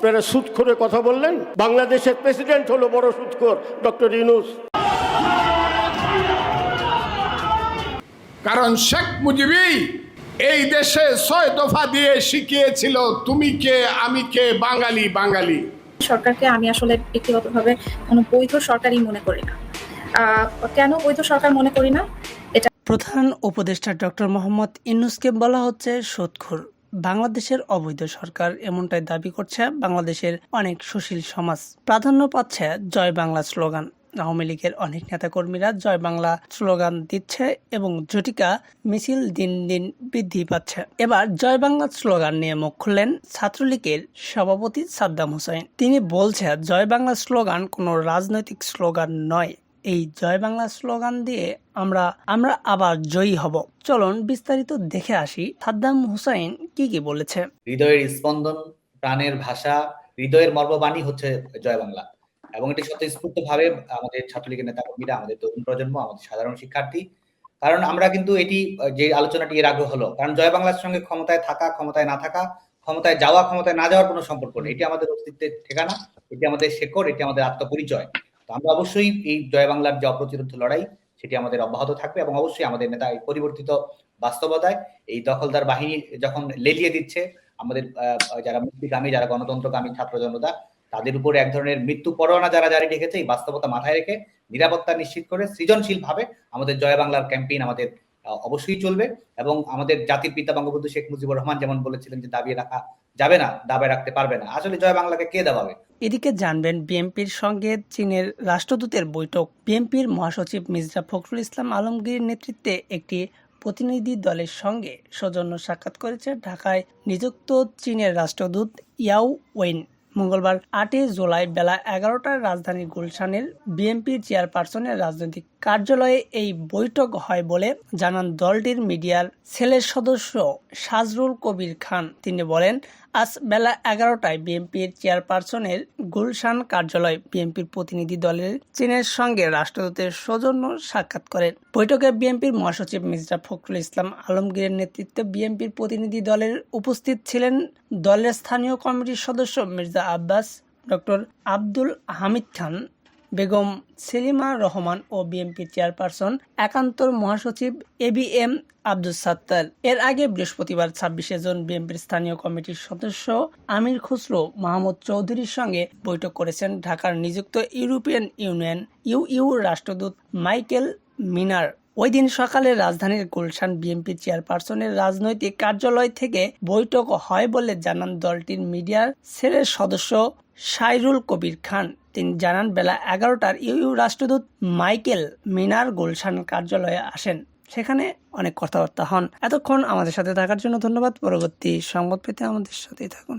আপনারা সুদখোরে কথা বললেন। বাংলাদেশের প্রেসিডেন্ট হলো বড় সুদখোর, ডক্টর ইউনূস। কারণ শেখ মুজিবই এই দেশে ৬ দফা দিয়ে শিখিয়েছিল তুমি কে আমি কে, বাঙালি বাঙালি। সরকারকে আমি আসলে ব্যক্তিগতভাবে কোনো বৈধ সরকারই মনে করি না। কেন বৈধ সরকার মনে করি না? প্রধান উপদেষ্টা ডক্টর মোহাম্মদ ইউনূসকে বলা হচ্ছে সুদখোর, বাংলাদেশের অবৈধ সরকার, এমনটাই দাবি করছে বাংলাদেশের অনেক সুশীল সমাজ। প্রাধান্য পাচ্ছে জয় বাংলা স্লোগান। আওয়ামী লীগের অনেক নেতাকর্মীরা জয় বাংলা স্লোগান দিচ্ছে এবং ঝটিকা মিছিল দিন দিন বৃদ্ধি পাচ্ছে। এবার জয় বাংলা স্লোগান নিয়ে মুখ খুললেন ছাত্রলীগের সভাপতি সাদ্দাম হোসেন। তিনি বলছে জয় বাংলা স্লোগান কোনো রাজনৈতিক স্লোগান নয়। এই জয় বাংলা স্লোগান দিয়ে আমরা আবার জয়ী হব। চলুন বিস্তারিত দেখে আসি সাদ্দাম হোসেন কি বলেছে। হৃদয়ের স্পন্দন, প্রাণের ভাষা, হৃদয়ের মর্মবাণী হচ্ছে জয় বাংলা। এবং এটি স্বতঃস্ফূর্ত ভাবে আমাদের ছাত্রলীগের নেতাকর্মীরা, আমাদের তরুণ প্রজন্ম, আমাদের সাধারণ শিক্ষার্থী, কারণ আমরা কিন্তু এটি যে আলোচনাটি এর আগে হলো, কারণ জয় বাংলার সঙ্গে ক্ষমতায় থাকা, ক্ষমতায় না থাকা, ক্ষমতায় যাওয়া, ক্ষমতায় না যাওয়ার কোনো সম্পর্ক নেই। এটি আমাদের অস্তিত্বের ঠিকানা, এটি আমাদের শেকড়, এটি আমাদের আত্মপরিচয়। তো আমরা অবশ্যই এই জয় বাংলার যে অপ্রতিরোধ্য লড়াই, সেটি আমাদের অব্যাহত থাকবে এবং অবশ্যই আমাদের নেতা এই পরিবর্তিত বাস্তবতায় এই দখলদার বাহিনী যখন লেলিয়ে দিচ্ছে আমাদের যারা মুক্তিকামী, যারা গণতন্ত্রকামী ছাত্র জনতা, তাদের উপরে এক ধরনের মৃত্যু পরোয়ানা যারা জারি রেখেছে, এই বাস্তবতা মাথায় রেখে নিরাপত্তা নিশ্চিত করে সৃজনশীল ভাবে আমাদের জয় বাংলার ক্যাম্পেইন আমাদের অবশ্যই চলবে। এবং আমাদের জাতির পিতা বঙ্গবন্ধু শেখ মুজিবুর রহমান যেমন বলেছিলেন যে দাবিয়ে রাখা যাবে না, দাবায় রাখতে পারবে না। আসলে জয় বাংলাকে কে দাবাবে? এদিকে জানবেন বিএনপির সঙ্গে চীনের রাষ্ট্রদূতের বৈঠক। বিএনপির মহাসচিব মির্জা ফখরুল ইসলাম আলমগীরের নেতৃত্বে একটি প্রতিনিধি দলের সঙ্গে সৌজন্য সাক্ষাৎ করেছে ঢাকায় নিযুক্ত চীনের রাষ্ট্রদূত ইয়াও ওয়েন। মঙ্গলবার ৮ জুলাই বেলা ১১টায় রাজধানী গুলশানের বিএনপির চেয়ারপারসনের রাজনৈতিক কার্যালয়ে এই বৈঠক হয় বলে জানান দলটির মিডিয়ার সেলের সদস্য সাজরুল কবির খান। তিনি বলেন, আজ বেলা ১১টায় বিএনপির চেয়ারপারসনের গুলশান কার্যালয়ে বিএনপির প্রতিনিধি দলের চীনের সঙ্গে রাষ্ট্রদূতের সৌজন্য সাক্ষাৎ করেন। বৈঠকে বিএনপির মহাসচিব মির্জা ফখরুল ইসলাম আলমগীরের নেতৃত্বে বিএনপির প্রতিনিধি দলের উপস্থিত ছিলেন দলের স্থানীয় কমিটির সদস্য মির্জা আব্বাস, ডক্টর আব্দুল হামিদ খান, বেগম সেলিমা রহমান ও বিএনপির চেয়ারপারসন একান্তর মহাসচিব এবিএম আব্দুস সাত্তার। এর আগে বৃহস্পতিবার ২৬ জুন বিএনপির স্থানীয় কমিটির সদস্য আমির খুসরো মাহমুদ চৌধুরীর সঙ্গে বৈঠক করেছেন ঢাকার নিযুক্ত ইউরোপিয়ান ইউনিয়ন ইউ রাষ্ট্রদূত মাইকেল মিনার। ওই দিন সকালে রাজধানীর গুলশান বিএনপি চেয়ারপারসনের রাজনৈতিক কার্যালয় থেকে বৈঠক হয় বলে জানান দলটির মিডিয়ার সেলের সদস্য সাইরুল কবির খান। তিনি জানান, বেলা ১১টার ইউ রাষ্ট্রদূত মাইকেল মিনার গুলশান কার্যালয়ে আসেন। সেখানে অনেক কথাবার্তা হন। এতক্ষণ আমাদের সাথে থাকার জন্য ধন্যবাদ। পরবর্তী সংবাদ পেতে আমাদের সাথেই থাকুন।